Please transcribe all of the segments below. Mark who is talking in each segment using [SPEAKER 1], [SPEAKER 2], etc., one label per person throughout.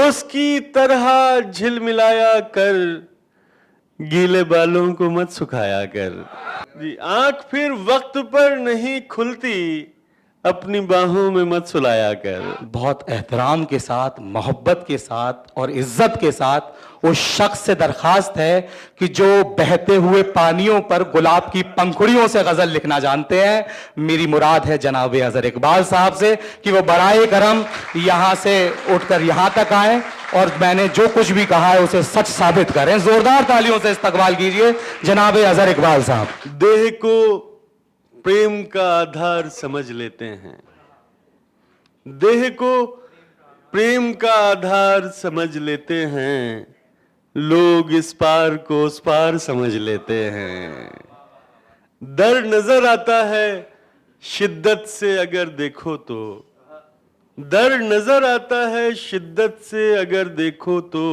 [SPEAKER 1] रोज की तरह झिलमिलाया कर, गीले बालों को मत सुखाया कर। जी, आंख फिर वक्त पर नहीं खुलती, अपनी बाहों में मत सुलाया कर।
[SPEAKER 2] बहुत एहतराम के साथ, मोहब्बत के साथ और इज्जत के साथ उस शख्स से दरखास्त है कि जो बहते हुए पानियों पर गुलाब की पंखुड़ियों से गजल लिखना जानते हैं, मेरी मुराद है जनाब अजहर इकबाल साहब से कि वो बराए करम यहां से उठकर यहां तक आए और मैंने जो कुछ भी कहा है उसे सच साबित करें। जोरदार तालियों से इस्तकबाल कीजिए जनाब अजहर इकबाल साहब।
[SPEAKER 1] देह को प्रेम का आधार समझ लेते हैं, देह को प्रेम का आधार समझ लेते हैं, लोग इस पार को उस पार समझ लेते हैं। डर नजर आता है शिद्दत से अगर देखो तो, डर नजर आता है शिद्दत से अगर देखो तो,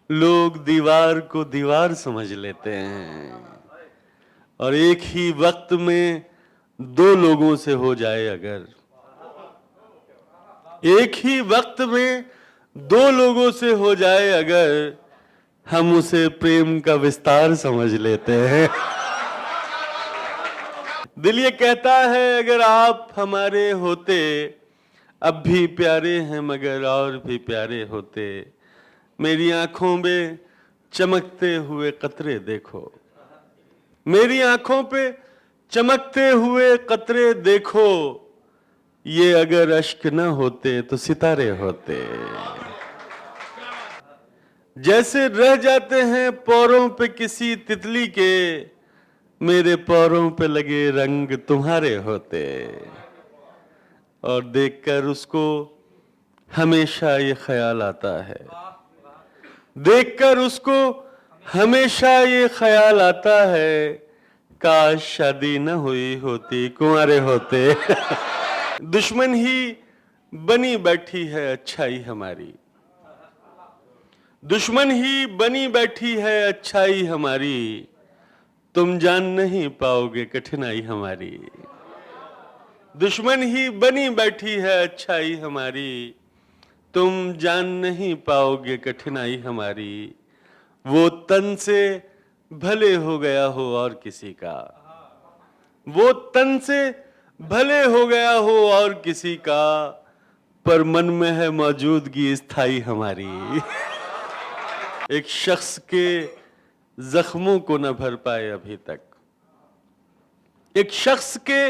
[SPEAKER 1] लोग दीवार को दीवार समझ लेते हैं। और एक ही वक्त में दो लोगों से हो जाए अगर, एक ही वक्त में दो लोगों से हो जाए अगर, हम उसे प्रेम का विस्तार समझ लेते हैं। दिल ये कहता है अगर आप हमारे होते, अब भी प्यारे हैं मगर और भी प्यारे होते। मेरी आंखों में चमकते हुए कतरे देखो, मेरी आंखों पे चमकते हुए कतरे देखो, ये अगर अश्क न होते तो सितारे होते। जैसे रह जाते हैं पौरों पे किसी तितली के, मेरे पौरों पे लगे रंग तुम्हारे होते। और देखकर उसको हमेशा ये ख्याल आता है, देखकर उसको हमेशा ये ख्याल आता है, काश शादी न हुई होती कुंवारे होते। दुश्मन ही बनी बैठी है अच्छाई हमारी, दुश्मन ही बनी बैठी है अच्छाई हमारी, तुम जान नहीं पाओगे कठिनाई हमारी। दुश्मन ही बनी बैठी है अच्छाई हमारी, तुम जान नहीं पाओगे कठिनाई हमारी। वो तन से भले हो गया हो और किसी का, वो तन से भले हो गया हो और किसी का, पर मन में है मौजूदगी स्थायी हमारी। एक शख्स के जख्मों को न भर पाए अभी तक, एक शख्स के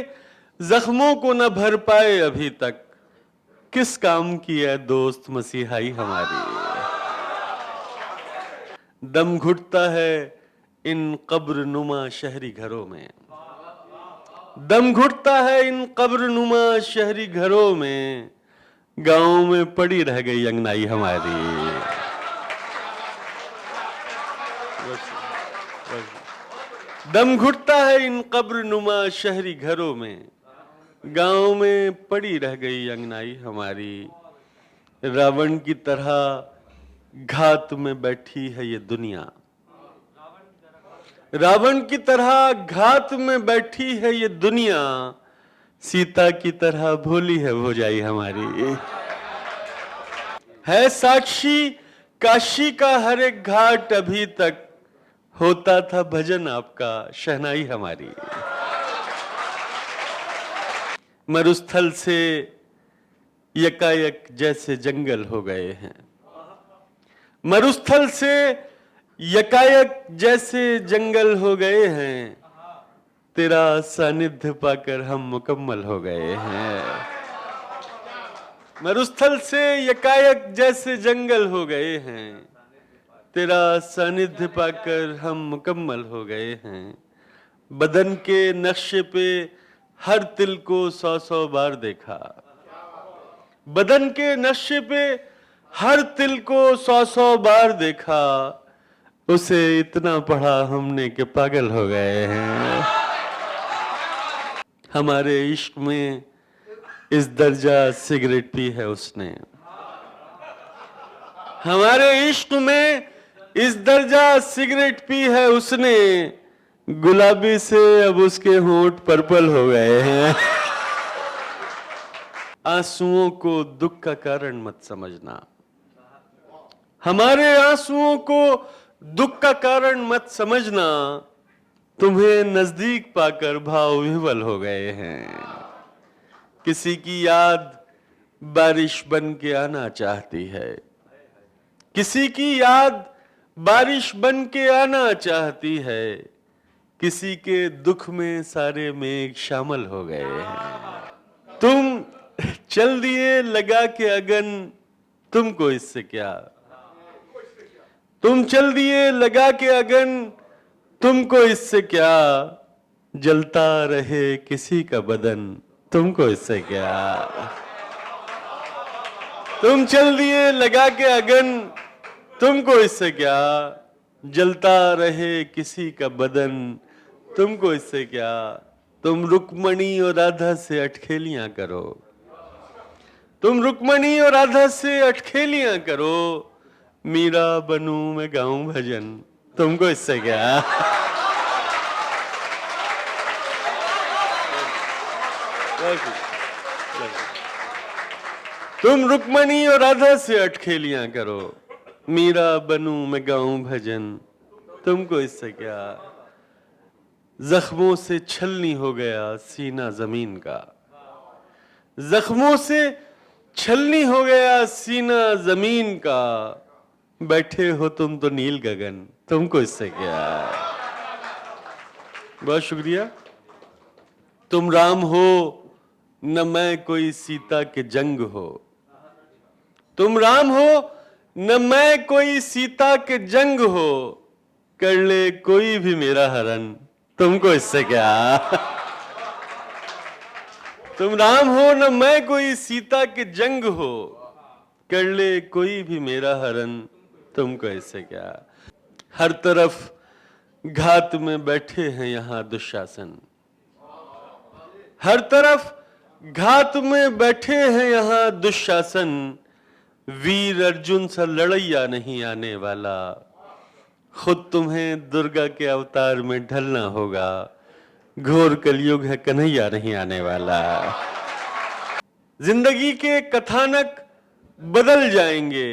[SPEAKER 1] जख्मों को न भर पाए अभी तक, किस काम की है दोस्त मसीहाई हमारी। दम घुटता है इन कब्र नुमा शहरी घरों में, दम घुटता है इन कब्र नुमा शहरी घरों में, गांव में पड़ी रह गई अंगनाई हमारी। दम घुटता है इन कब्र नुमा शहरी घरों में, गांव में पड़ी रह गई अंगनाई हमारी। रावण की तरह घात में बैठी है ये दुनिया, रावण की तरह घात में बैठी है ये दुनिया, सीता की तरह भोली है भौजाई हमारी। है साक्षी काशी का हर एक घाट अभी तक, होता था भजन आपका शहनाई हमारी। मरुस्थल से यकायक जैसे जंगल हो गए हैं, मरुस्थल से यकायक जैसे जंगल हो गए हैं, तेरा सानिध्य पाकर हम मुकम्मल हो गए हैं। मरुस्थल से यकायक जैसे जंगल हो गए हैं, तेरा सानिध्य पाकर हम मुकम्मल हो गए हैं। बदन के नक्शे पे हर तिल को 100 बार देखा, बदन के नक्शे पे हर तिल को 100 बार देखा, उसे इतना पढ़ा हमने कि पागल हो गए हैं। हमारे इश्क में इस दर्जा सिगरेट पी है उसने, हमारे इश्क में इस दर्जा सिगरेट पी है उसने, गुलाबी से अब उसके होंठ पर्पल हो गए हैं। आंसुओं को दुख का कारण मत समझना, हमारे आंसुओं को दुख का कारण मत समझना, तुम्हें नजदीक पाकर भाव विह्वल हो गए हैं। किसी की याद बारिश बन के आना चाहती है, किसी की याद बारिश बन के आना चाहती है, किसी के दुख में सारे मेघ शामिल हो गए हैं। तुम चल दिए लगा के अगन, तुमको इससे क्या। तुम चल दिए लगा के अगन, तुमको इससे क्या। जलता रहे किसी का बदन, तुमको इससे क्या। तुम चल दिए लगा के अगन, तुमको इससे क्या। जलता रहे किसी का बदन, तुमको इससे क्या। तुम रुक्मणी और राधा से अटखेलियां करो, तुम रुक्मणी और राधा से अटखेलियां करो, मीरा बनूं मैं गाऊं भजन, तुमको इससे क्या। तुम रुक्मणी और राधा से अटखेलियां करो, मीरा बनूं मैं गाऊं भजन, तुमको इससे क्या। जख्मों से छलनी हो गया सीना जमीन का, जख्मों से छलनी हो गया सीना जमीन का, बैठे हो तुम तो नील गगन, तुमको इससे क्या। बहुत शुक्रिया। तुम राम हो न मैं कोई सीता के जंग हो, तुम राम हो न मैं कोई सीता के जंग हो, कर ले कोई भी मेरा हरण, तुमको इससे क्या। तुम राम हो न मैं कोई सीता के जंग हो, कर ले कोई भी मेरा हरण, तुमको इससे क्या। हर तरफ घात में बैठे हैं यहां दुशासन, हर तरफ घात में बैठे हैं यहां दुशासन, वीर अर्जुन सा लड़ैया नहीं आने वाला, खुद तुम्हें दुर्गा के अवतार में ढलना होगा, घोर कलयुग है कन्हैया नहीं आने वाला। जिंदगी के कथानक बदल जाएंगे,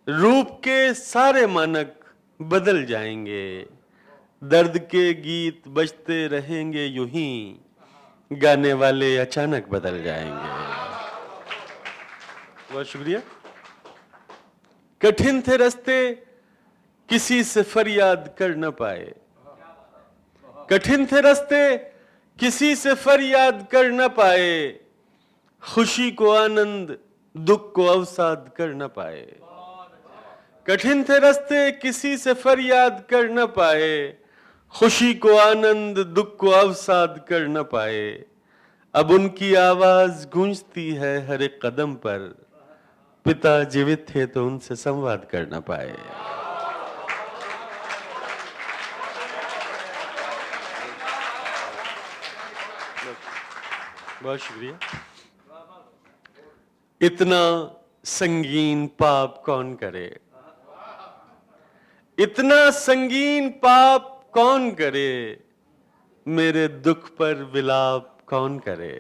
[SPEAKER 1] रूप के सारे मानक बदल जाएंगे, दर्द के गीत बजते रहेंगे यूं ही, गाने वाले अचानक बदल जाएंगे। बहुत शुक्रिया। कठिन थे रास्ते किसी से फरियाद कर न पाए, कठिन थे रास्ते किसी से फरियाद कर न पाए, खुशी को आनंद दुख को अवसाद कर न पाए। कठिन थे रास्ते किसी से फरियाद कर न पाए, खुशी को आनंद दुख को अवसाद कर न पाए, अब उनकी आवाज गूंजती है हर एक कदम पर, पिता जीवित थे तो उनसे संवाद कर न पाए। बहुत शुक्रिया। इतना संगीन पाप कौन करे, इतना संगीन पाप कौन करे, मेरे दुख पर विलाप कौन करे।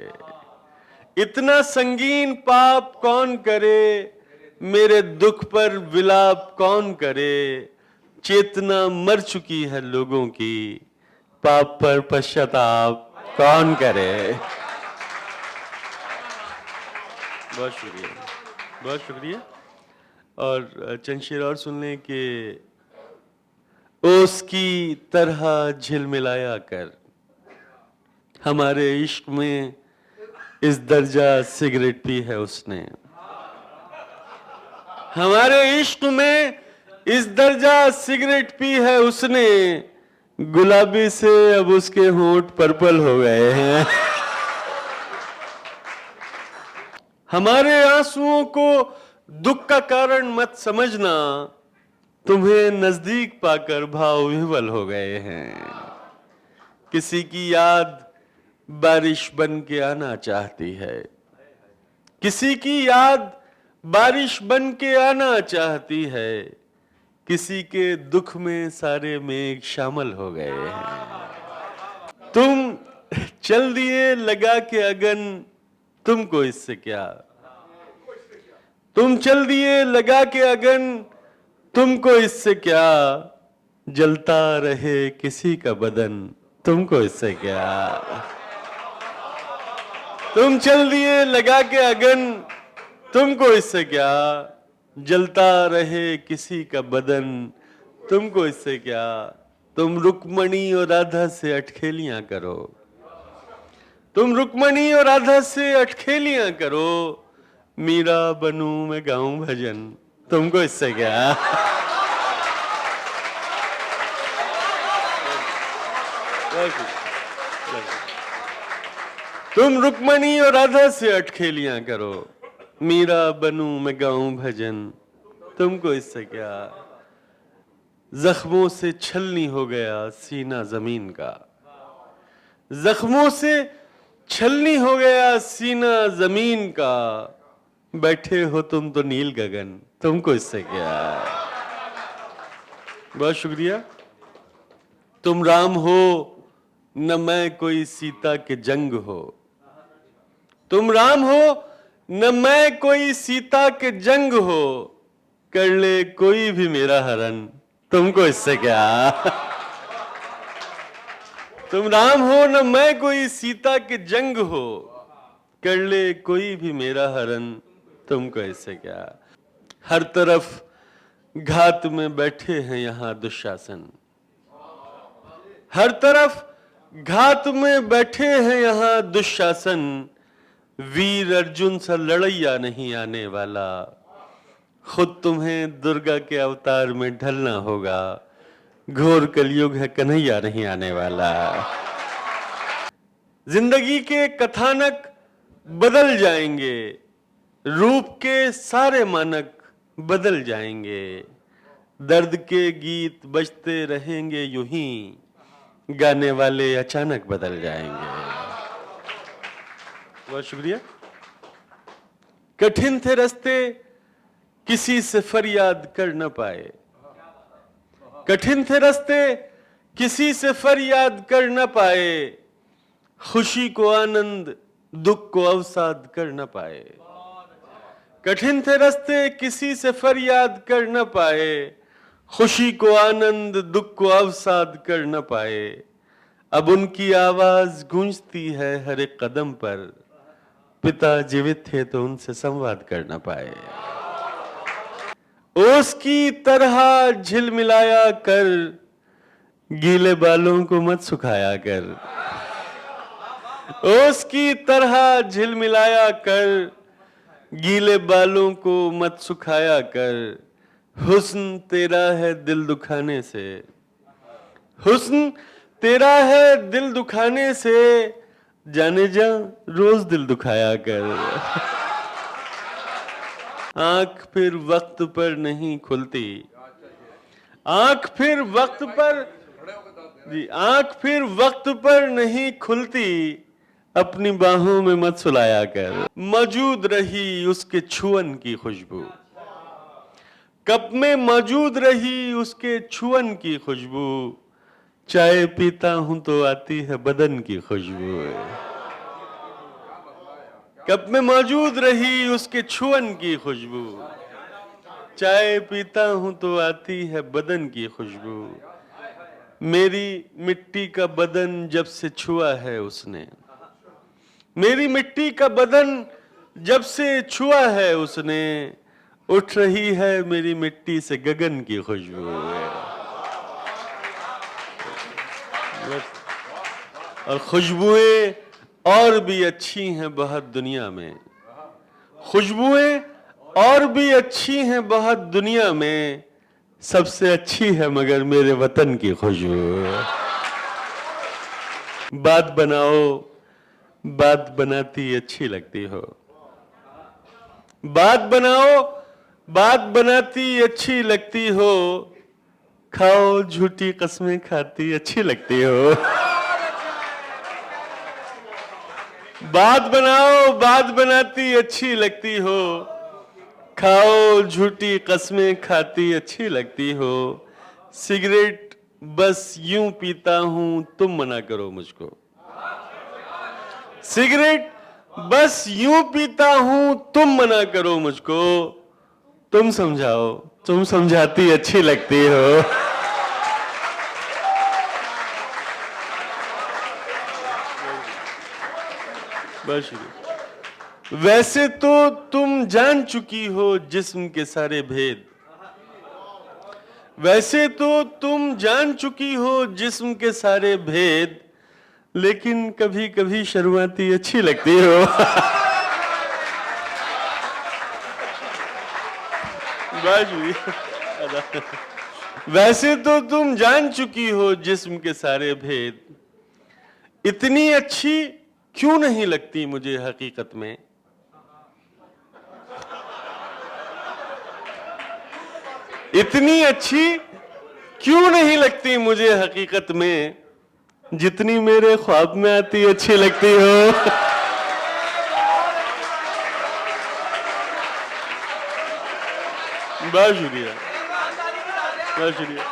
[SPEAKER 1] इतना संगीन पाप कौन करे, मेरे दुख पर विलाप कौन करे, चेतना मर चुकी है लोगों की, पाप पर पश्चाताप कौन करे। बहुत शुक्रिया, बहुत शुक्रिया। और चंद शेर और सुन लें कि ओस की तरह झिलमिलाया कर, हमारे इश्क में इस दर्जा सिगरेट पी है उसने, हमारे इश्क में इस दर्जा सिगरेट पी है उसने, गुलाबी से अब उसके होंठ पर्पल हो गए हैं। हमारे आंसुओं को दुख का कारण मत समझना, तुम्हें नजदीक पाकर भाव विह्वल हो गए हैं। किसी की याद बारिश बन के आना चाहती है, किसी की याद बारिश बन के आना चाहती है, किसी के दुख में सारे मेघ शामिल हो गए हैं। तुम चल दिए लगा के अगन, तुमको इससे क्या। तुम चल दिए लगा के अगन, तुमको इससे क्या, जलता रहे किसी का बदन, तुमको इससे क्या। तुम चल दिए लगा के अगन, तुमको इससे क्या, जलता रहे किसी का बदन, तुमको इससे क्या। तुम रुक्मणी और राधा से अटखेलियां करो, तुम रुक्मणी और राधा से अटखेलियां करो, मीरा बनूं मैं गाऊं भजन, तुमको इससे क्या। तुम रुक्मणी और राधा से अटखेलियां करो, मीरा बनूं मैं गाऊं भजन, तुमको इससे क्या। जख्मों से छलनी हो गया सीना जमीन का, जख्मों से छलनी हो गया सीना जमीन का, बैठे हो तुम तो नील गगन, तुमको इससे क्या। बहुत शुक्रिया। तुम राम हो न मैं कोई सीता के जंग हो, तुम राम हो न मैं कोई सीता के जंग हो, कर ले कोई भी मेरा हरण, तुमको इससे क्या। तुम राम हो न मैं कोई सीता के जंग हो, कर ले कोई भी मेरा हरण, तुमको इससे क्या। हर तरफ घात में बैठे हैं यहां दुशासन, हर तरफ घात में बैठे हैं यहां दुशासन, वीर अर्जुन सा लड़ैया नहीं आने वाला, खुद तुम्हें दुर्गा के अवतार में ढलना होगा, घोर कलयुग है कन्हैया नहीं आने वाला। जिंदगी के कथानक बदल जाएंगे, रूप के सारे मानक बदल जाएंगे, दर्द के गीत बजते रहेंगे यूं ही, गाने वाले अचानक बदल जाएंगे। बहुत शुक्रिया। कठिन थे रास्ते किसी से फरियाद कर न पाए, कठिन थे रास्ते किसी से फरियाद कर न पाए, खुशी को आनंद दुख को अवसाद कर न पाए। कठिन थे रास्ते किसी से फरियाद कर न पाए, खुशी को आनंद दुख को अवसाद कर न पाए, अब उनकी आवाज गूंजती है हर एक कदम पर, पिता जीवित थे तो उनसे संवाद कर न पाए। ओस की तरह झिलमिलाया कर, गीले बालों को मत सुखाया कर, ओस की तरह झिलमिलाया कर, गीले बालों को मत सुखाया कर, हुस्न तेरा है दिल दुखाने से, हुस्न तेरा है दिल दुखाने से, जाने जा रोज दिल दुखाया कर। आंख फिर वक्त पर नहीं खुलती, आंख फिर वक्त पर जी, आंख फिर वक्त पर नहीं खुलती, अपनी बाहों में मत सुलाया कर, मौजूद रही उसके छुअन की खुशबू, कप में मौजूद रही उसके छुअन की खुशबू, चाय पीता हूं तो आती है बदन की खुशबू, कप में मौजूद रही उसके छुअन की खुशबू, चाय पीता हूं तो आती है बदन की खुशबू, मेरी मिट्टी का बदन जब से छुआ है उसने, मेरी मिट्टी का बदन जब से छुआ है उसने, उठ रही है मेरी मिट्टी से गगन की खुशबू। और खुशबुएं और भी अच्छी हैं बहुत दुनिया में, खुशबुएं और भी अच्छी हैं बहुत दुनिया में, सबसे अच्छी है मगर मेरे वतन की खुशबू। बात बनाओ, बात बनाती अच्छी लगती हो, बात बनाओ, बात बनाती अच्छी लगती हो, खाओ झूठी कस्में खाती अच्छी लगती हो। बात बनाओ, बात बनाती अच्छी लगती हो, खाओ झूठी कस्में खाती अच्छी लगती हो, सिगरेट बस यूं पीता हूं तुम मना करो मुझको, सिगरेट बस यूं पीता हूं तुम मना करो मुझको, तुम समझाओ तुम समझाती अच्छी लगती हो। बस शुरू। वैसे तो तुम जान चुकी हो जिस्म के सारे भेद, वैसे तो तुम जान चुकी हो जिस्म के सारे भेद, लेकिन कभी कभी शर्माती अच्छी लगती हो। वैसे तो तुम जान चुकी हो जिस्म के सारे भेद, इतनी अच्छी क्यों नहीं लगती मुझे हकीकत में। इतनी अच्छी क्यों नहीं लगती मुझे हकीकत में, जितनी मेरे ख्वाब में आती अच्छी लगती हो। बहुत शुक्रिया, बहुत शुक्रिया।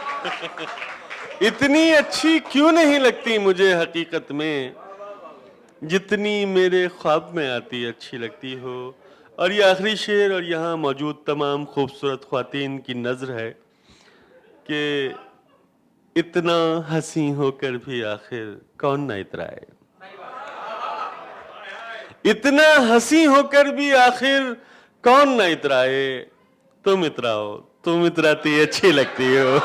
[SPEAKER 1] इतनी अच्छी क्यों नहीं लगती मुझे हकीकत में, जितनी मेरे ख्वाब में आती अच्छी लगती हो। और ये आखिरी शेर और यहाँ मौजूद तमाम खूबसूरत ख्वातीन की नज़र है कि इतना हंसी होकर भी आखिर कौन ना इतराए, इतना हंसी होकर भी आखिर कौन ना इतराए। तुम इतराओ, तुम इतराती अच्छी लगती हो।